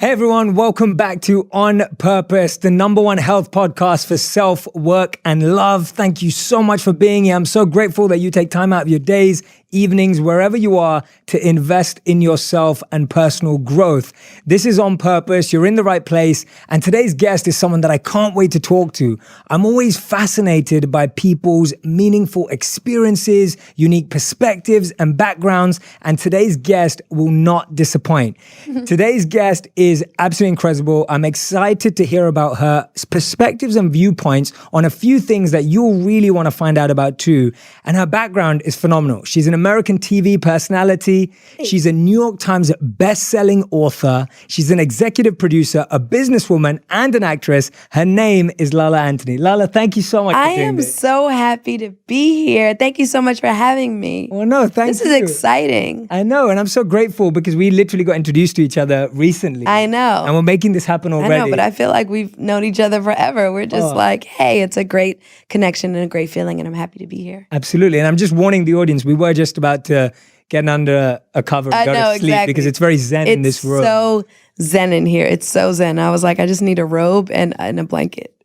Hey everyone, welcome back to On Purpose, the #1 health podcast for self, work, and love. Thank you so much for being here. I'm so grateful that you take time out of your days, evenings, wherever you are, to invest in yourself and personal growth. This is On Purpose. You're in the right place. And today's guest is someone that I can't wait to talk to. I'm always fascinated by people's meaningful experiences, unique perspectives, and backgrounds. And today's guest will not disappoint. Today's guest is absolutely incredible. I'm excited to hear about her perspectives and viewpoints on a few things that you'll really want to find out about too. And her background is phenomenal. She's an American TV personality. She's a New York Times best-selling author. She's an executive producer, a businesswoman, and an actress. Her name is Lala Anthony. Lala, thank you so much for doing this. I am so happy to be here. Thank you so much for having me. Well, no, thank you. This is exciting. I know, and I'm so grateful because we literally got introduced to each other recently. I know. And we're making this happen already. I know, but I feel like we've known each other forever. We're just like, hey, it's a great connection and a great feeling, and I'm happy to be here. Absolutely. And I'm just warning the audience, we were just about to get under a cover and go to sleep because it's very zen in this room. It's so zen in here. It's so zen. I was like, I just need a robe and a blanket.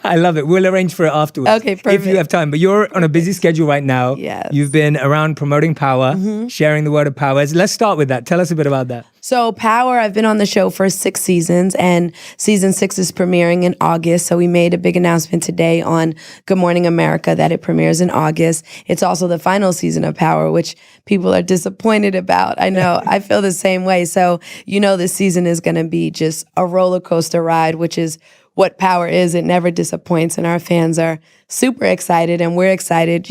I love it. We'll arrange for it afterwards. Okay, perfect. If you have time. But you're on a busy schedule right now. Yes. You've been around promoting power, sharing the word of power. Let's start with that. Tell us a bit about that. So Power, I've been on the show for 6 seasons, and season 6 is premiering in August. So we made a big announcement today on Good Morning America that it premieres in August. It's also the final season of Power, which people are disappointed about. I know. I feel the same way. So, this season is going to be just a roller coaster ride, which is what Power is. It never disappoints, and our fans are super excited, and we're excited,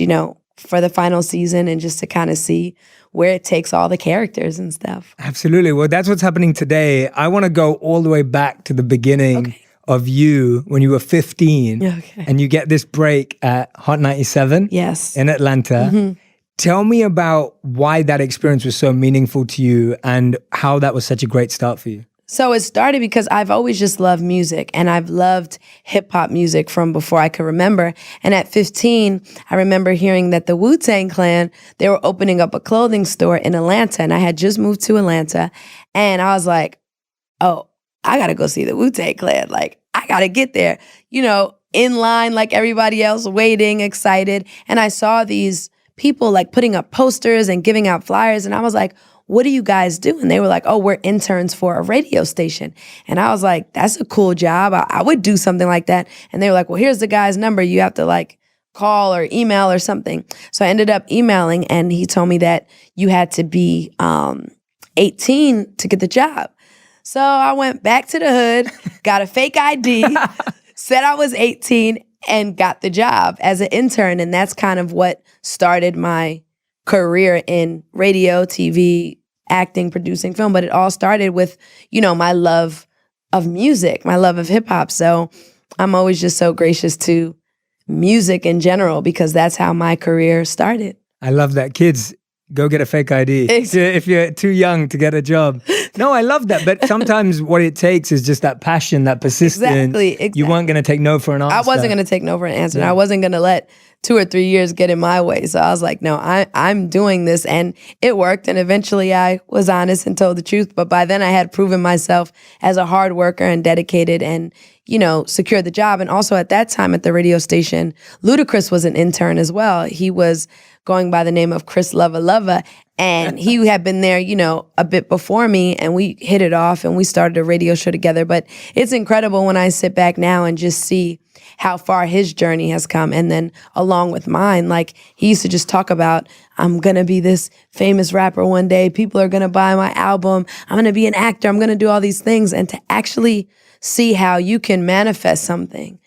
for the final season and just to kind of see where it takes all the characters and stuff. Absolutely. Well, that's what's happening today. I want to go all the way back to the beginning of you when you were 15 and you get this break at Hot 97 in Atlanta. Tell me about why that experience was so meaningful to you and how that was such a great start for you. So it started because I've always just loved music, and I've loved hip hop music from before I could remember. And at 15, I remember hearing that the Wu-Tang Clan, they were opening up a clothing store in Atlanta, and I had just moved to Atlanta. And I was like, oh, I got to go see the Wu-Tang Clan. Like, I got to get there, in line like everybody else, waiting, excited. And I saw these people like putting up posters and giving out flyers. And I was like, what do you guys do? And they were like, oh, we're interns for a radio station. And I was like, that's a cool job. I would do something like that. And they were like, well, here's the guy's number. You have to like call or email or something. So I ended up emailing, and he told me that you had to be 18 to get the job. So I went back to the hood, got a fake ID, said I was 18, and got the job as an intern. And that's kind of what started my career in radio, TV, acting, producing, film. But it all started with, my love of music, my love of hip hop. So I'm always just so gracious to music in general because that's how my career started. I love that. Kids, go get a fake ID if you're too young to get a job. No, I love that. But sometimes what it takes is just that passion, that persistence. Exactly. You weren't going to take no for an answer. I wasn't going to take no for an answer. And I wasn't going to let 2 or 3 years get in my way. So I was like, no, I'm doing this. And it worked. And eventually I was honest and told the truth. But by then I had proven myself as a hard worker and dedicated and, secured the job. And also at that time at the radio station, Ludacris was an intern as well. He was going by the name of Chris Lova. And he had been there, a bit before me, and we hit it off and we started a radio show together. But it's incredible when I sit back now and just see how far his journey has come. And then along with mine, like he used to just talk about, I'm going to be this famous rapper one day. People are going to buy my album. I'm going to be an actor. I'm going to do all these things. And to actually see how you can manifest something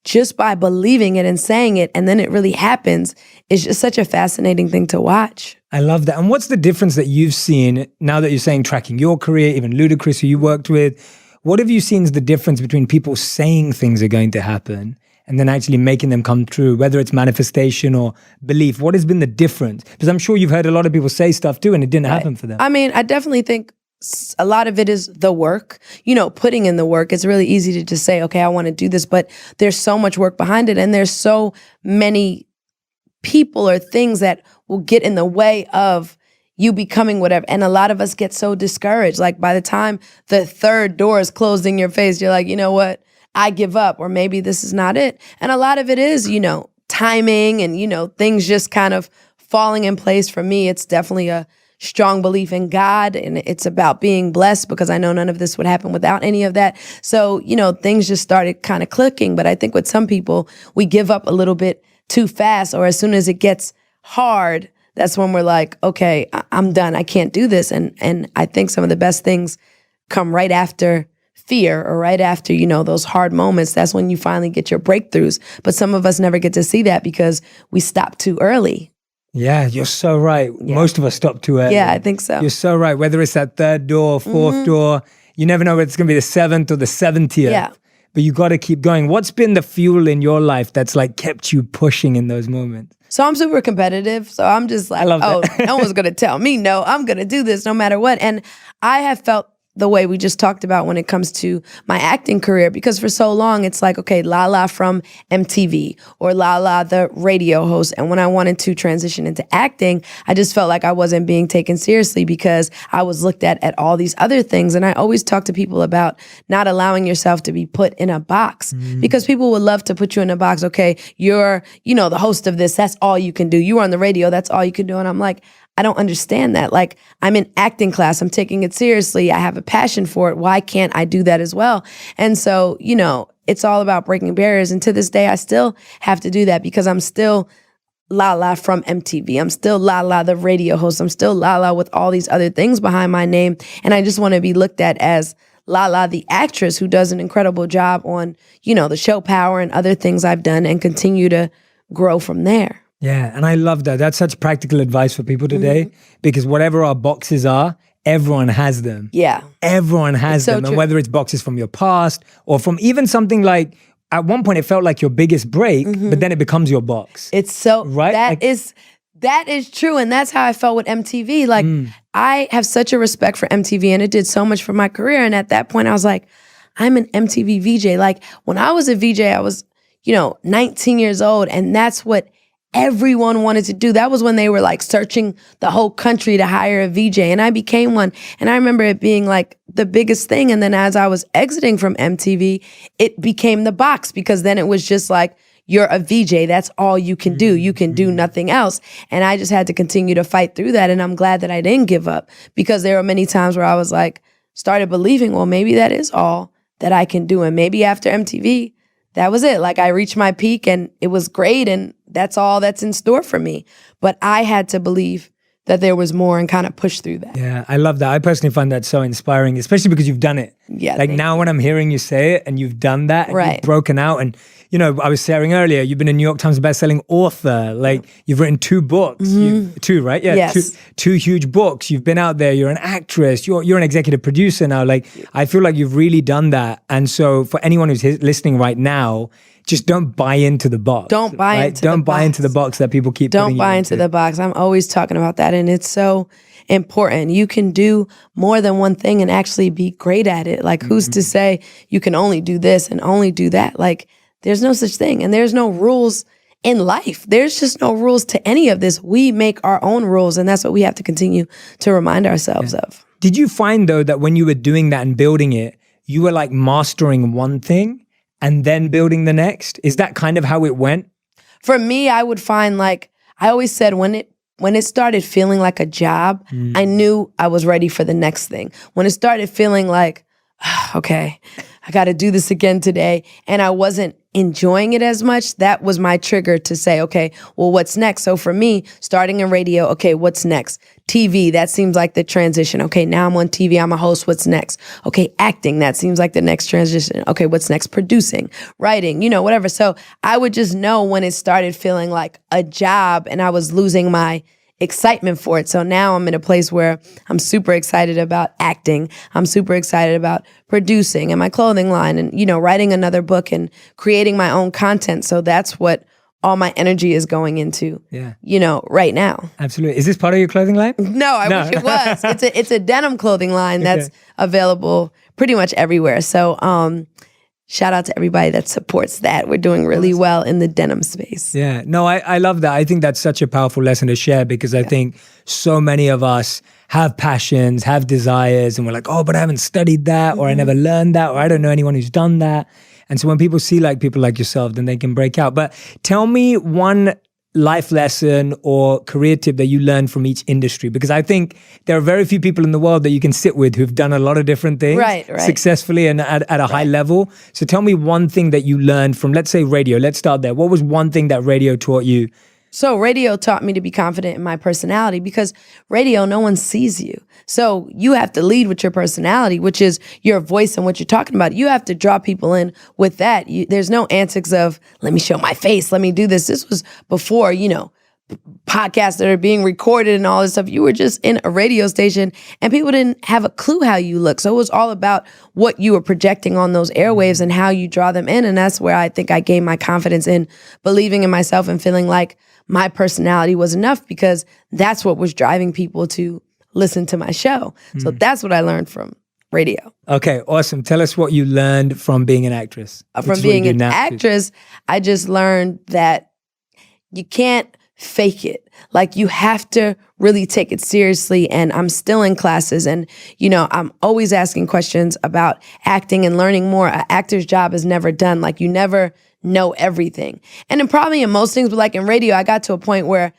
just by believing it and saying it, and then it really happens, is just such a fascinating thing to watch. I love that. And what's the difference that you've seen now that you're saying tracking your career, even Ludacris, who you worked with? What have you seen is the difference between people saying things are going to happen and then actually making them come true, whether it's manifestation or belief? What has been the difference? Because I'm sure you've heard a lot of people say stuff too and it didn't happen for them. I mean, I definitely think a lot of it is the work, putting in the work. It's really easy to just say, okay, I want to do this, but there's so much work behind it. And there's so many people or things that will get in the way of, you becoming whatever. And a lot of us get so discouraged. Like by the time the third door is closed in your face, you're like, you know what? I give up, or maybe this is not it. And a lot of it is, timing and, things just kind of falling in place. For me, it's definitely a strong belief in God, and it's about being blessed, because I know none of this would happen without any of that. So, things just started kind of clicking. But I think with some people, we give up a little bit too fast, or as soon as it gets hard, that's when we're like, okay, I'm done. I can't do this. And I think some of the best things come right after fear, or right after, those hard moments. That's when you finally get your breakthroughs. But some of us never get to see that because we stop too early. Yeah, you're so right. Yeah. Most of us stop too early. Yeah, I think so. You're so right. Whether it's that third door, fourth door, you never know whether it's going to be the 7th or the 70th. Yeah. But you got to keep going. What's been the fuel in your life that's like kept you pushing in those moments? So I'm super competitive. So I'm just like, no one's going to tell me no. I'm going to do this no matter what. And I have felt the way we just talked about when it comes to my acting career, because for so long it's like, okay, Lala from MTV, or Lala the radio host. And when I wanted to transition into acting, I just felt like I wasn't being taken seriously because I was looked at all these other things. And I always talk to people about not allowing yourself to be put in a box, because people would love to put you in a box. Okay, you're, the host of this, that's all you can do. You are on the radio, that's all you can do. And I'm like, I don't understand that. Like, I'm in acting class. I'm taking it seriously. I have a passion for it. Why can't I do that as well? And so, it's all about breaking barriers. And to this day, I still have to do that, because I'm still Lala from MTV. I'm still Lala, the radio host. I'm still Lala with all these other things behind my name. And I just want to be looked at as Lala, the actress, who does an incredible job on, the show Power and other things I've done, and continue to grow from there. Yeah, and I love that. That's such practical advice for people today, because whatever our boxes are, everyone has them. Yeah. Everyone has them. And whether it's boxes from your past, or from even something like, at one point it felt like your biggest break, but then it becomes your box. It's so, right? That is true. And that's how I felt with MTV. Like, I have such a respect for MTV, and it did so much for my career. And at that point I was like, I'm an MTV VJ. Like, when I was a VJ, I was, 19 years old, and that's what everyone wanted to do. That was when they were like searching the whole country to hire a VJ, and I became one. And I remember it being like the biggest thing. And then as I was exiting from MTV, it became the box, because then it was just like, you're a VJ. That's all you can do. You can do nothing else. And I just had to continue to fight through that. And I'm glad that I didn't give up, because there were many times where I was like, started believing, well, maybe that is all that I can do. And maybe after MTV, that was it. Like, I reached my peak and it was great, and that's all that's in store for me. But I had to believe that there was more and kind of push through that. Yeah, I love that. I personally find that so inspiring, especially because you've done it. Yeah. Like, now when I'm hearing you say it and you've done that, and you've broken out, and I was sharing earlier, you've been a New York Times bestselling author. Like, you've written 2 books. Two, right? Yeah. Yes. Two huge books. You've been out there. You're an actress. You're an executive producer now. Like, I feel like you've really done that. And so for anyone who's listening right now, just don't buy into the box. Don't buy into Don't buy into the box that people keep putting you into. Don't buy into the box. I'm always talking about that, and it's so important. You can do more than one thing and actually be great at it. Like, who's to say you can only do this and only do that? Like, there's no such thing, and there's no rules in life. There's just no rules to any of this. We make our own rules, and that's what we have to continue to remind ourselves of. Did you find, though, that when you were doing that and building it, you were like mastering one thing and then building the next? Is that kind of how it went? For me, I would find, like, I always said, when it started feeling like a job, I knew I was ready for the next thing. When it started feeling like, okay, I got to do this again today, and I wasn't enjoying it as much, that was my trigger to say, okay, well, what's next? So for me, starting in radio, okay, what's next? TV, that seems like the transition. Okay, now I'm on TV, I'm a host, what's next? Okay, acting, that seems like the next transition. Okay, what's next? Producing, writing, whatever. So I would just know when it started feeling like a job and I was losing my excitement for it. So now I'm in a place where I'm super excited about acting. I'm super excited about producing and my clothing line and, writing another book and creating my own content. So that's what all my energy is going into, right now. Absolutely. Is this part of your clothing line? No, I wish it was. It's a denim clothing line that's available pretty much everywhere. So shout out to everybody that supports that. We're doing really well in the denim space. Yeah, no, I love that. I think that's such a powerful lesson to share because I think so many of us have passions, have desires, and we're like, oh, but I haven't studied that, or I never learned that, or I don't know anyone who's done that. And so when people see like people like yourself, then they can break out. But tell me one life lesson or career tip that you learned from each industry, because I think there are very few people in the world that you can sit with who've done a lot of different things successfully and at a high level. So tell me one thing that you learned from, let's say, radio. Let's start there. What was one thing that radio taught you? So radio taught me to be confident in my personality, because radio, no one sees you. So you have to lead with your personality, which is your voice and what you're talking about. You have to draw people in with that. There's no antics of, let me show my face, let me do this. This was before, podcasts that are being recorded and all this stuff. You were just in a radio station and people didn't have a clue how you look. So it was all about what you were projecting on those airwaves and how you draw them in. And that's where I think I gained my confidence in believing in myself and feeling like my personality was enough, because that's what was driving people to listen to my show. So that's what I learned from radio. Okay, awesome. Tell us what you learned from being an actress. From being an actress, I just learned that you can't fake it. Like, you have to really take it seriously. And I'm still in classes, and I'm always asking questions about acting and learning more. An actor's job is never done. Like, you never know everything. And then probably in most things, but like in radio, I got to a point where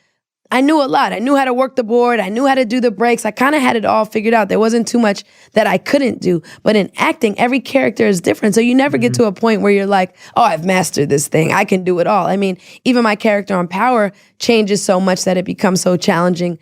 I knew a lot. I knew how to work the board. I knew how to do the breaks. I kind of had it all figured out. There wasn't too much that I couldn't do. But in acting, every character is different. So you never get to a point where you're like, oh, I've mastered this thing. I can do it all. I mean, even my character on Power changes so much that it becomes so challenging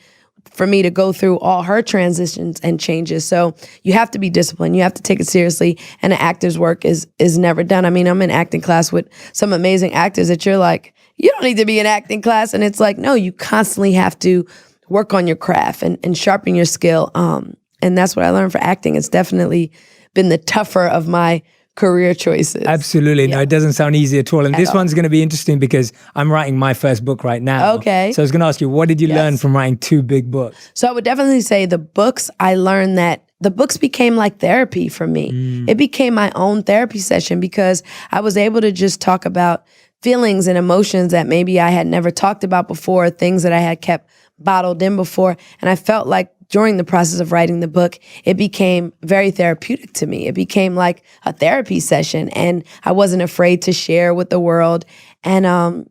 for me to go through all her transitions and changes. So you have to be disciplined. You have to take it seriously. And an actor's work is never done. I mean, I'm in acting class with some amazing actors that you're like, you don't need to be in acting class. And it's like, no, you constantly have to work on your craft and sharpen your skill. And that's what I learned for acting. It's definitely been the tougher of my career choices. Absolutely. No, it doesn't sound easy at all. And this one's going to be interesting because I'm writing my first book right now. Okay. So I was going to ask you, what did you learn from writing 2 big books? So I would definitely say the books, I learned that the books became like therapy for me. It became my own therapy session because I was able to just talk about feelings and emotions that maybe I had never talked about before, things that I had kept bottled in before. And I felt like during the process of writing the book, it became very therapeutic to me. It became like a therapy session, and I wasn't afraid to share with the world. And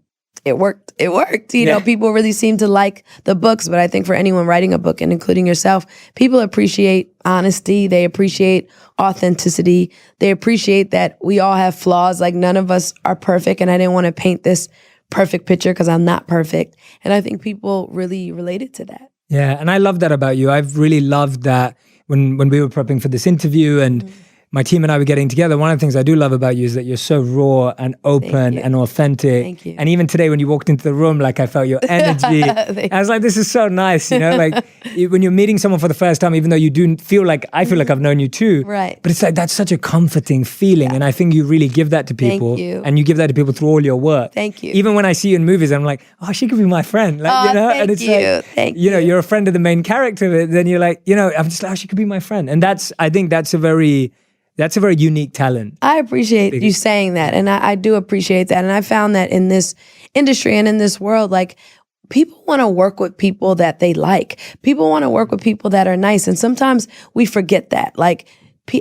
it worked. It worked. You know, people really seem to like the books, but I think for anyone writing a book, and including yourself, people appreciate honesty. They appreciate authenticity. They appreciate that we all have flaws. Like, none of us are perfect, and I didn't want to paint this perfect picture because I'm not perfect. And I think people really related to that. Yeah, and I love that about you. I've really loved that when we were prepping for this interview and my team and I were getting together. One of the things I do love about you is that you're so raw and open and authentic. Thank you. And even today when you walked into the room, like, I felt your energy. I was like, this is so nice, like when you're meeting someone for the first time, even though you do feel like, I feel like I've known you too. Right. But it's like, that's such a comforting feeling. And I think you really give that to people. Thank you. And you give that to people through all your work. Thank you. Even when I see you in movies, I'm like, oh, she could be my friend. Like, Thank and it's you. like, Thank you. You're a friend of the main character. Then you're like, I'm just like, oh, she could be my friend. And I think that's a very unique talent. I appreciate you saying that. And I do appreciate that. And I found that in this industry and in this world, like, people want to work with people that they like. People want to work with people that are nice. And sometimes we forget that. Like,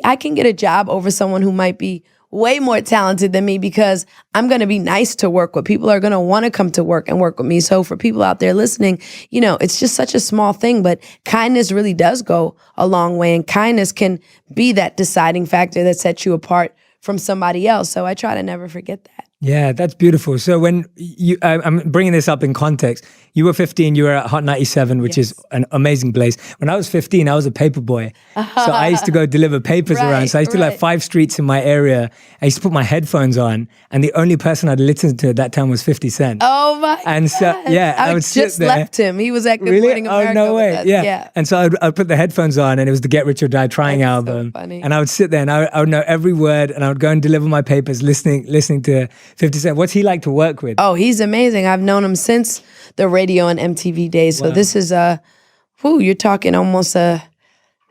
I can get a job over someone who might be way more talented than me because I'm going to be nice to work with. People are going to want to come to work and work with me. So for people out there listening, it's just such a small thing, but kindness really does go a long way. And kindness can be that deciding factor that sets you apart from somebody else. So I try to never forget that. Yeah, that's beautiful. So when I'm bringing this up in context, you were 15, you were at Hot 97, which is an amazing place. When I was 15, I was a paper boy. So I used to go deliver papers around. So I used to like 5 streets in my area. I used to put my headphones on, and the only person I'd listen to at that time was 50 Cent. Oh my And so, God. I would sit just there. left him. He was at Good Morning America. Oh, no way. with us. Yeah. And so I'd put the headphones on, and it was the Get Rich or Die Trying That's album. so funny. And I would sit there, and I would know every word, and I would go and deliver my papers listening to 50 Cent. What's he like to work with? Oh, he's amazing. I've known him since the radio and MTV days. So this is you're talking almost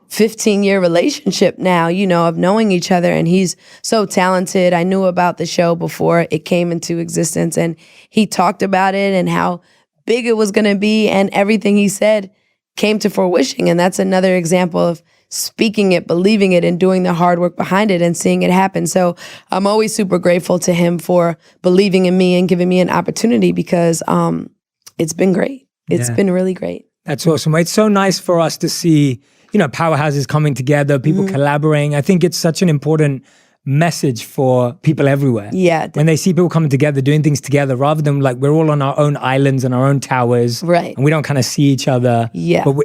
15-year relationship now, of knowing each other. And he's so talented. I knew about the show before it came into existence, and he talked about it and how big it was going to be, and everything he said came to fruition. And that's another example of speaking it, believing it, and doing the hard work behind it and seeing it happen. So I'm always super grateful to him for believing in me and giving me an opportunity, because it's been great. It's been really great. That's awesome. It's so nice for us to see, powerhouses coming together, people collaborating. I think it's such an important message for people everywhere. Yeah. When they see people coming together, doing things together, rather than like we're all on our own islands and our own towers. Right. And we don't kind of see each other. Yeah. But,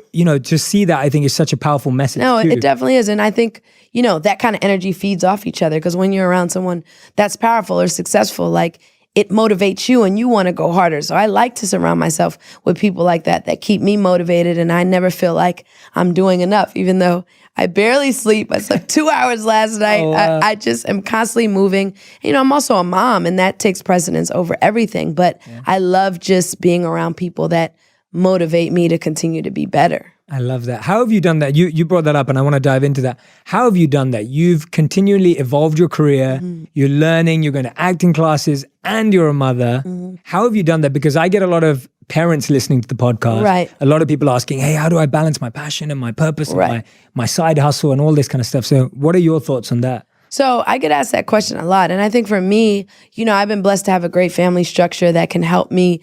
to see that, I think is such a powerful message. No, too. it definitely is. And I think, that kind of energy feeds off each other, because when you're around someone that's powerful or successful, like, it motivates you and you want to go harder. So I like to surround myself with people like that keep me motivated, and I never feel like I'm doing enough, even though I barely sleep. I slept 2 hours last night. Oh, wow. I just am constantly moving. I'm also a mom, and that takes precedence over everything. But I love just being around people that motivate me to continue to be better. I love that. How have you done that? You brought that up, and I want to dive into that. How have you done that? You've continually evolved your career. You're learning, you're going to acting classes, and you're a mother. How have you done that? Because I get a lot of parents listening to the podcast. Right. A lot of people asking, hey, how do I balance my passion and my purpose and my side hustle and all this kind of stuff? So what are your thoughts on that? So I get asked that question a lot. And I think for me, I've been blessed to have a great family structure that can help me,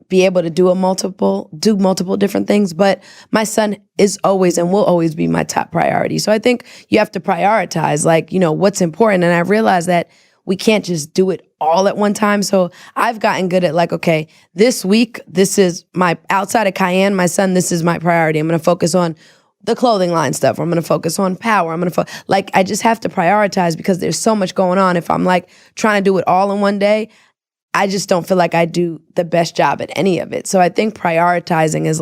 be able to do multiple different things. But my son is always and will always be my top priority. So I think you have to prioritize, what's important. And I realized that we can't just do it all at one time. So I've gotten good at okay, this week, this is my, outside of Cayenne, my son, this is my priority. I'm going to focus on the clothing line stuff. I'm going to focus on power. I'm going to I just have to prioritize, because there's so much going on. If I'm trying to do it all in one day, I just don't feel like I do the best job at any of it. So I think prioritizing is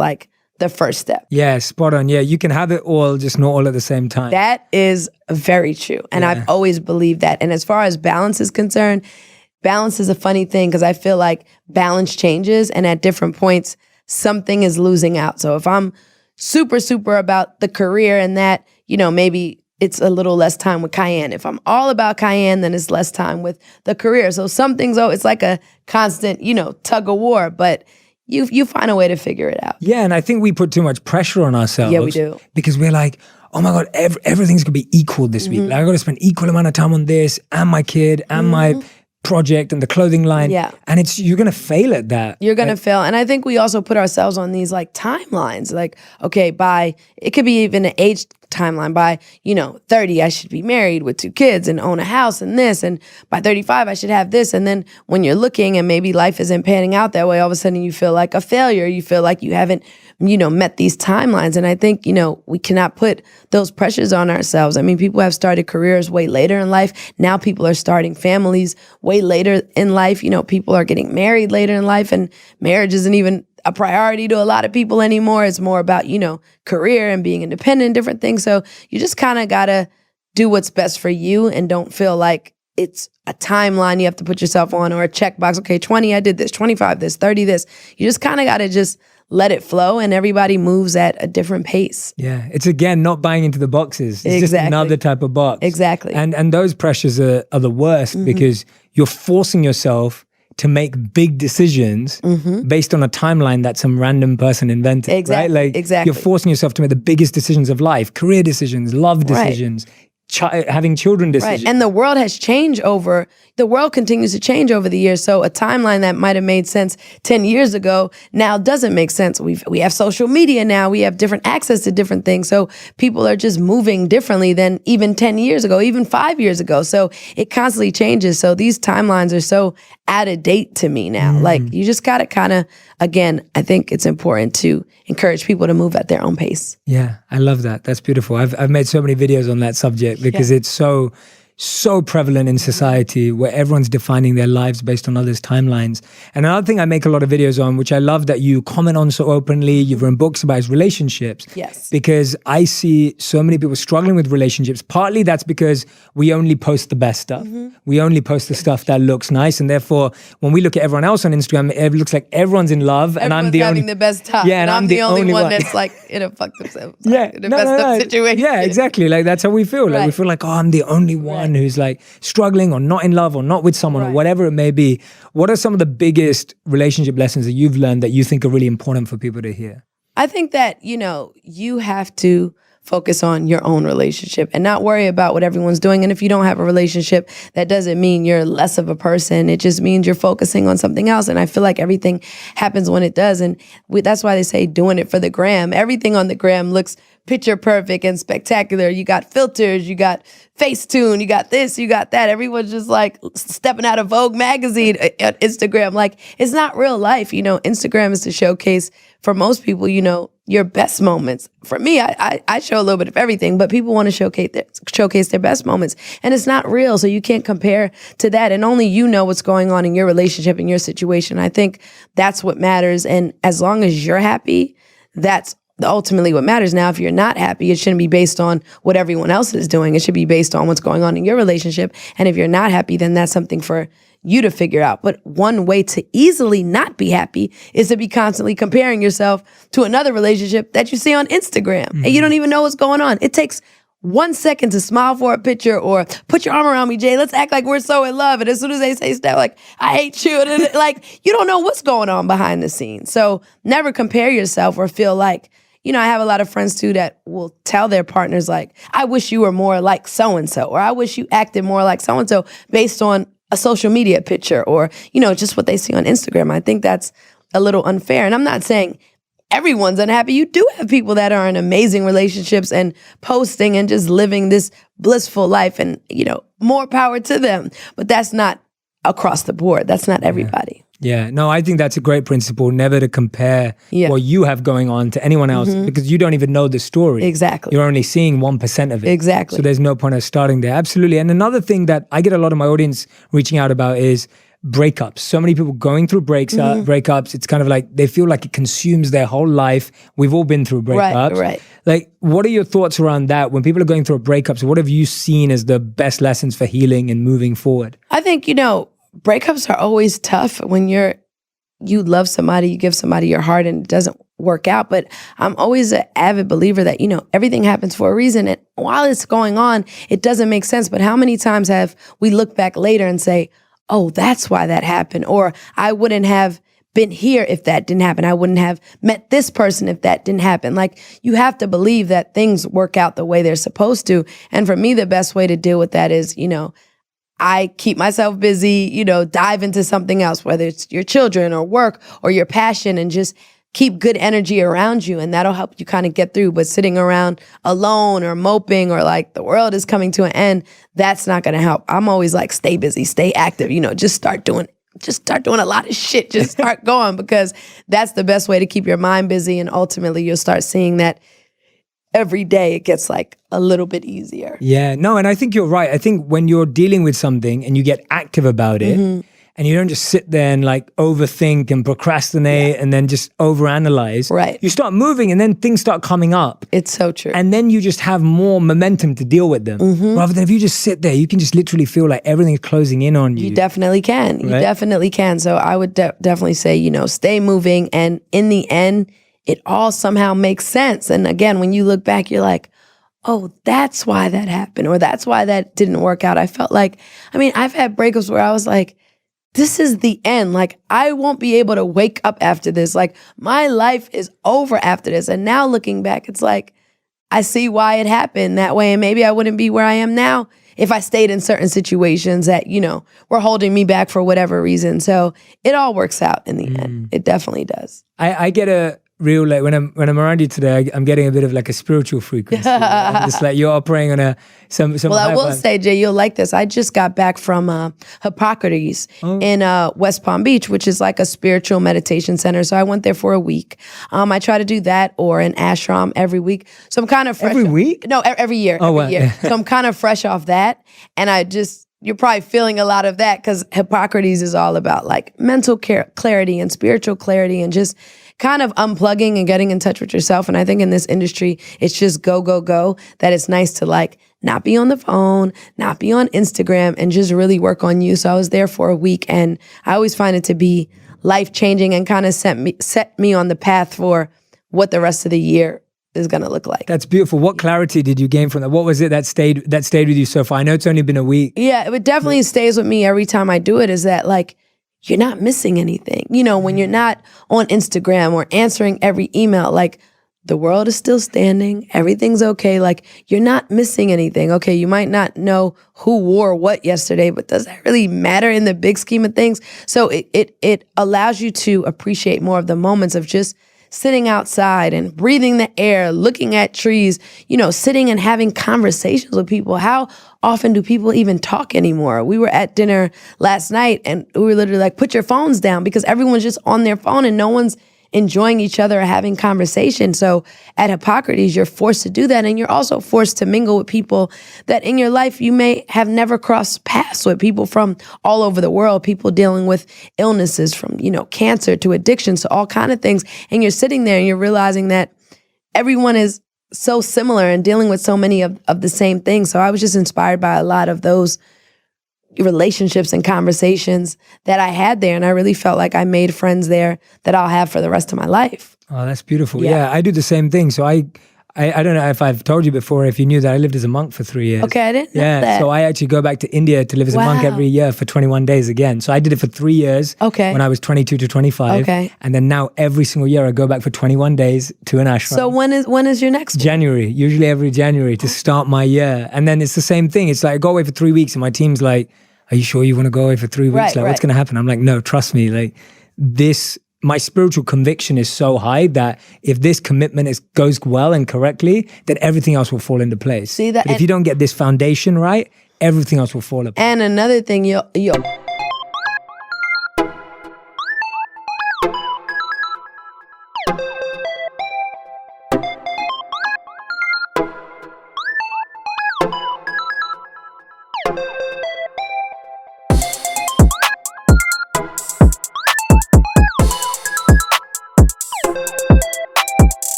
the first step. Yeah, spot on. Yeah, you can have it all, just not all at the same time. That is very true. And I've always believed that. And as far as balance is concerned, balance is a funny thing, because I feel like balance changes, and at different points, something is losing out. So if I'm super, super about the career and that, maybe it's a little less time with Cayenne. If I'm all about Cayenne, then it's less time with the career. So some things, it's like a constant, tug of war, but you find a way to figure it out. Yeah, and I think we put too much pressure on ourselves. Yeah, we do. Because we're like, oh my God, everything's going to be equal this week. I got to spend equal amount of time on this and my kid and my project and the clothing line. Yeah. And you're going to fail at that. You're going to fail. And I think we also put ourselves on these timelines. Okay, it could be even an age timeline. By, 30, I should be married with 2 kids and own a house and this. And by 35, I should have this. And then when you're looking and maybe life isn't panning out that way, all of a sudden you feel like a failure. You feel like you haven't, met these timelines. And I think, we cannot put those pressures on ourselves. I mean, people have started careers way later in life. Now people are starting families way later in life. People are getting married later in life, and marriage isn't even a priority to a lot of people anymore. It's more about, career and being independent, different things. So you just kind of got to do what's best for you, and don't feel like it's a timeline you have to put yourself on, or a checkbox. Okay, 20, I did this, 25, this, 30, this. You just kind of got to just let it flow, and everybody moves at a different pace. Yeah, it's again not buying into the boxes. It's just another type of box. Exactly. And those pressures are the worst, because you're forcing yourself to make big decisions based on a timeline that some random person invented. Exactly. Right? Exactly. You're forcing yourself to make the biggest decisions of life, career decisions, love decisions, having children decisions. Right. And the world has changed the world continues to change over the years. So a timeline that might have made sense 10 years ago now doesn't make sense. We have social media now. We have different access to different things. So people are just moving differently than even 10 years ago, even 5 years ago. So it constantly changes. So these timelines are so out of date to me now. You just got to kind of, again, I think it's important to encourage people to move at their own pace. Yeah, I love that. That's beautiful. I've made so many videos on that subject, because it's so, so prevalent in society where everyone's defining their lives based on others' timelines. And another thing I make a lot of videos on, which I love that you comment on so openly, you've written books about, is relationships. Yes. Because I see so many people struggling with relationships. Partly that's because we only post the best stuff. We only post the stuff that looks nice. And therefore, when we look at everyone else on Instagram, it looks like everyone's in love. And I'm the having only... the best time. Yeah, and I'm the only one that's like in a fucked themselves. Yeah, in a messed up situation. Yeah, exactly. Like that's how we feel. Like we Right. feel like, oh, I'm the only one who's like struggling or not in love or not with someone or whatever it may be. What are some of the biggest relationship lessons that you've learned that you think are really important for people to hear? I think that, you have to focus on your own relationship and not worry about what everyone's doing. And if you don't have a relationship, that doesn't mean you're less of a person. It just means you're focusing on something else. And I feel like everything happens when it does. And that's why they say doing it for the gram. Everything on the gram looks picture perfect and spectacular. You got filters, you got Facetune, you got this, you got that. Everyone's just like stepping out of Vogue magazine at Instagram. Like, it's not real life. Instagram is to showcase for most people, your best moments. For me, I show a little bit of everything, but people want to showcase their best moments. And it's not real, so you can't compare to that. And only you know what's going on in your relationship, in your situation. I think that's what matters. And as long as you're happy, that's ultimately what matters. Now, if you're not happy, it shouldn't be based on what everyone else is doing. It should be based on what's going on in your relationship. And if you're not happy, then that's something for you to figure out. But one way to easily not be happy is to be constantly comparing yourself to another relationship that you see on Instagram. And you don't even know what's going on. It takes 1 second to smile for a picture or put your arm around me, Jay. Let's act like we're so in love. And as soon as they say stuff like, I hate you, and like, you don't know what's going on behind the scenes. So never compare yourself or feel like, I have a lot of friends too that will tell their partners like, I wish you were more like so-and-so, or I wish you acted more like so-and-so based on a social media picture or, just what they see on Instagram. I think that's a little unfair. And I'm not saying everyone's unhappy. You do have people that are in amazing relationships and posting and just living this blissful life and, more power to them. But that's not across the board. That's not everybody. Yeah, no, I think that's a great principle, never to compare what you have going on to anyone else because you don't even know the story. Exactly. You're only seeing 1% of it. Exactly. So there's no point of starting there. Absolutely. And another thing that I get a lot of my audience reaching out about is breakups. So many people going through breakups. It's kind of like they feel like it consumes their whole life. We've all been through breakups. Right. Like, what are your thoughts around that? When people are going through breakups, what have you seen as the best lessons for healing and moving forward? I think, breakups are always tough when you love somebody, you give somebody your heart and it doesn't work out. But I'm always an avid believer that, everything happens for a reason. And while it's going on, it doesn't make sense. But how many times have we looked back later and say, oh, that's why that happened? Or I wouldn't have been here if that didn't happen. I wouldn't have met this person if that didn't happen. Like, you have to believe that things work out the way they're supposed to. And for me, the best way to deal with that is, I keep myself busy, dive into something else, whether it's your children or work or your passion, and just keep good energy around you. And that'll help you kind of get through. But sitting around alone or moping or like the world is coming to an end, that's not going to help. I'm always like, stay busy, stay active, just start doing a lot of shit. Just start going, because that's the best way to keep your mind busy. And ultimately you'll start seeing that every day it gets like a little bit easier. Yeah, no, and I think you're right. I think when you're dealing with something and you get active about it and you don't just sit there and like overthink and procrastinate and then just overanalyze. Right. You start moving and then things start coming up. It's so true. And then you just have more momentum to deal with them. Rather than if you just sit there, you can just literally feel like everything's closing in on you. You definitely can. You definitely can. So I would definitely say, stay moving. And in the end, it all somehow makes sense. And again, when you look back, you're like, oh, that's why that happened, or that's why that didn't work out. I felt like, I've had breakups where I was like, this is the end. Like, I won't be able to wake up after this. Like, my life is over after this. And now looking back, it's like, I see why it happened that way. And maybe I wouldn't be where I am now if I stayed in certain situations that, were holding me back for whatever reason. So it all works out in the end. It definitely does. I get a real, like when I'm around you today, I'm getting a bit of like a spiritual frequency. I'm just like you're operating on some. Well, I will say, Jay, you'll like this. I just got back from Hippocrates in West Palm Beach, which is like a spiritual meditation center. So I went there for a week. I try to do that or an ashram every week. So I'm kind of fresh. Every week? No, every year. Oh, every year. So I'm kind of fresh off that. And you're probably feeling a lot of that because Hippocrates is all about like mental clarity and spiritual clarity and just kind of unplugging and getting in touch with yourself. And I think in this industry, it's just go, go, go, that it's nice to like not be on the phone, not be on Instagram, and just really work on you. So I was there for a week, and I always find it to be life-changing and kind of set me on the path for what the rest of the year is going to look like. That's beautiful. What clarity did you gain from that? What was it that stayed with you so far? I know it's only been a week. Yeah, it definitely stays with me every time I do it, is that like, you're not missing anything. You know, when you're not on Instagram or answering every email, like the world is still standing. Everything's okay. Like you're not missing anything. Okay, you might not know who wore what yesterday, but does that really matter in the big scheme of things? So it allows you to appreciate more of the moments of just sitting outside and breathing the air, looking at trees, you know, sitting and having conversations with people. How often do people even talk anymore? We were at dinner last night and we were literally like, put your phones down, because everyone's just on their phone and no one's enjoying each other or having conversation. So at Hippocrates, you're forced to do that. And you're also forced to mingle with people that in your life you may have never crossed paths with, people from all over the world, people dealing with illnesses from, you know, cancer to addictions to all kind of things. And you're sitting there and you're realizing that everyone is so similar and dealing with so many of the same things. So I was just inspired by a lot of those relationships and conversations that I had there. And I really felt like I made friends there that I'll have for the rest of my life. Oh, that's beautiful. Yeah, I do the same thing. So I don't know if I've told you before, if you knew that I lived as a monk for 3 years. Okay, I didn't know that. So I actually go back to India to live as a monk every year for 21 days again. So I did it for 3 years when I was 22 to 25. Okay. And then now every single year I go back for 21 days to an ashram. So when is your next one? January, usually every January to start my year. And then it's the same thing. It's like I go away for 3 weeks and my team's like, are you sure you want to go away for 3 weeks? What's going to happen? I'm like, no, trust me. Like my spiritual conviction is so high that if this commitment goes well and correctly, then everything else will fall into place. See that? But if you don't get this foundation right, everything else will fall apart. And another thing, you'll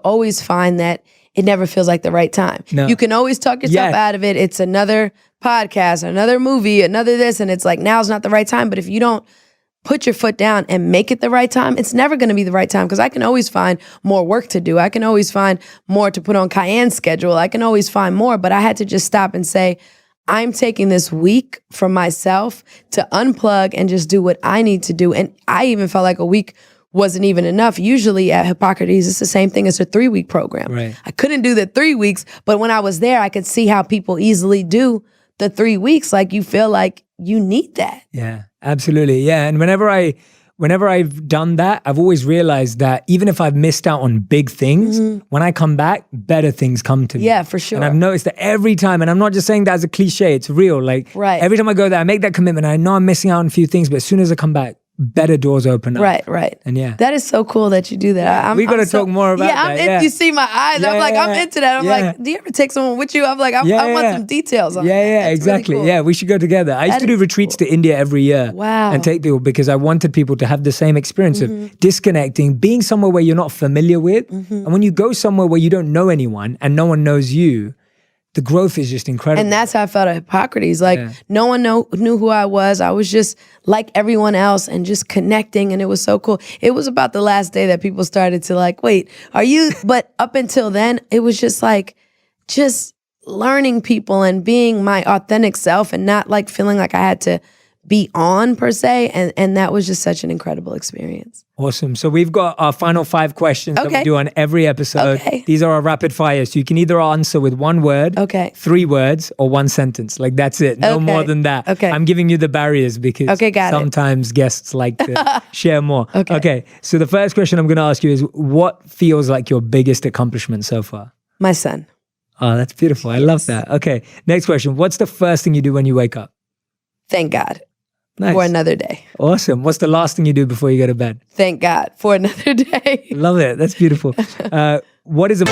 always find that it never feels like the right time. No. You can always talk yourself out of it. It's another podcast, another movie, another this, and it's like, now's not the right time. But if you don't put your foot down and make it the right time, it's never going to be the right time, because I can always find more work to do. I can always find more to put on Cayenne's schedule. I can always find more, but I had to just stop and say, I'm taking this week for myself to unplug and just do what I need to do. And I even felt like a week wasn't even enough. Usually at Hippocrates, it's the same thing as a 3-week program. Right. I couldn't do the 3 weeks, but when I was there, I could see how people easily do the 3 weeks. Like you feel like you need that. Yeah, absolutely. Yeah. And whenever I've done that, I've always realized that even if I've missed out on big things, when I come back, better things come to me. Yeah, for sure. And I've noticed that every time, and I'm not just saying that as a cliche, it's real. Like every time I go there, I make that commitment. I know I'm missing out on a few things, but as soon as I come back, better doors open up. Right. And that is so cool that you do that. We got to talk more about that. You see my eyes. I'm like, I'm into that. I'm like, do you ever take someone with you? I'm like, I want some details on that. Yeah, exactly. Really cool. Yeah, we should go together. I used to do retreats to India every year. Wow. And take people, because I wanted people to have the same experience of disconnecting, being somewhere where you're not familiar with. And when you go somewhere where you don't know anyone and no one knows you, the growth is just incredible. And that's how I felt at Hippocrates. Like no one knew who I was. I was just like everyone else and just connecting. And it was so cool. It was about the last day that people started to like, wait, are you? But up until then, it was just like, just learning people and being my authentic self and not like feeling like I had to be on per se. And that was just such an incredible experience. Awesome. So we've got our final 5 questions that we do on every episode. Okay. These are our rapid fire. So you can either answer with 1 word, 3 words, or 1 sentence. Like that's it. No more than that. Okay. I'm giving you the barriers because sometimes guests like to share more. Okay. So the first question I'm going to ask you is, what feels like your biggest accomplishment so far? My son. Oh, that's beautiful. I love that. Okay. Next question. What's the first thing you do when you wake up? Thank God. Nice. For another day. Awesome. What's the last thing you do before you go to bed? Thank God for another day. Love it. That's beautiful. What is a...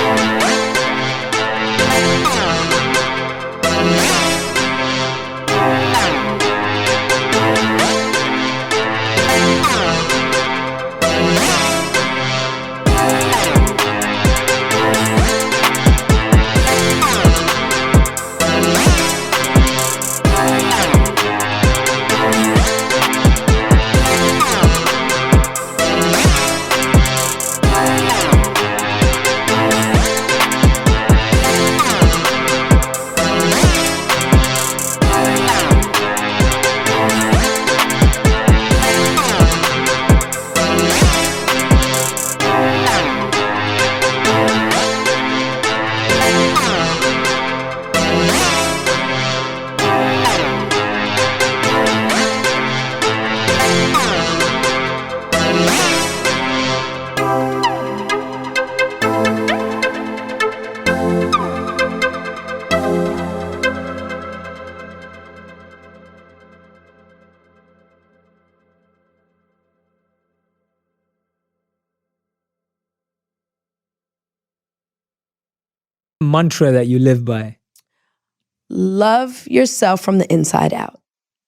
mantra that you live by? Love yourself from the inside out.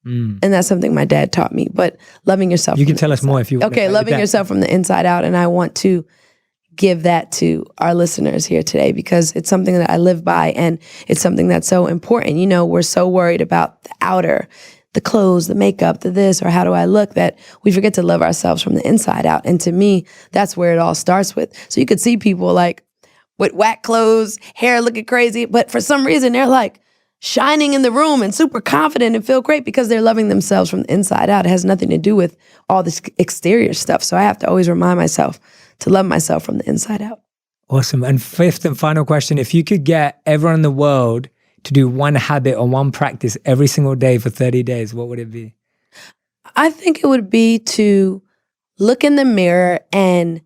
And that's something my dad taught me, but loving yourself. You can tell us more if you want. Okay, loving yourself from the inside out. And I want to give that to our listeners here today because it's something that I live by and it's something that's so important. You know, we're so worried about the outer, the clothes, the makeup, the this, or how do I look, that we forget to love ourselves from the inside out. And to me, that's where it all starts with. So you could see people like with whack clothes, hair looking crazy, but for some reason they're like shining in the room and super confident and feel great because they're loving themselves from the inside out. It has nothing to do with all this exterior stuff. So I have to always remind myself to love myself from the inside out. Awesome. And 5th and final question, if you could get everyone in the world to do one habit or one practice every single day for 30 days, what would it be? I think it would be to look in the mirror and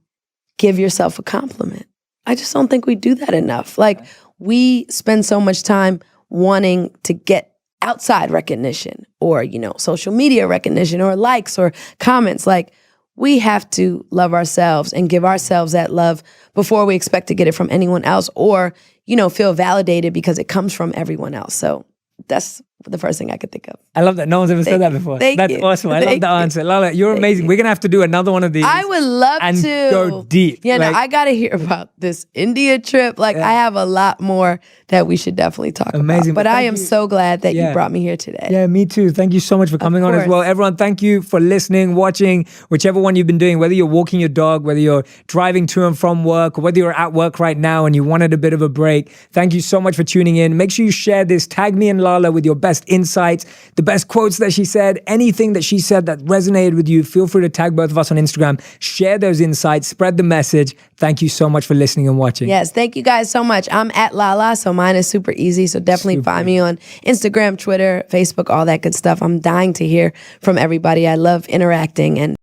give yourself a compliment. I just don't think we do that enough. Like we spend so much time wanting to get outside recognition or, you know, social media recognition or likes or comments. Like we have to love ourselves and give ourselves that love before we expect to get it from anyone else or, you know, feel validated because it comes from everyone else. So that's the first thing I could think of. I love that. No one's ever said that before. That's awesome. I love the answer. Lala, you're amazing. We're going to have to do another one of these. I would love and to. go deep. Yeah, no, I got to hear about this India trip. Like I have a lot more that we should definitely talk about. But I am so glad that you brought me here today. Yeah, me too. Thank you so much for coming on as well. Everyone, thank you for listening, watching, whichever one you've been doing, whether you're walking your dog, whether you're driving to and from work, or whether you're at work right now and you wanted a bit of a break. Thank you so much for tuning in. Make sure you share this. Tag me and Lala with your best insights, the best quotes that she said, anything that she said that resonated with you. Feel free to tag both of us on Instagram. Share those insights. Spread the message. Thank you so much for listening and watching. Yes, thank you guys so much. I'm at Lala, so mine is super easy. So definitely find me on Instagram, Twitter, Facebook, all that good stuff. I'm dying to hear from everybody. I love interacting and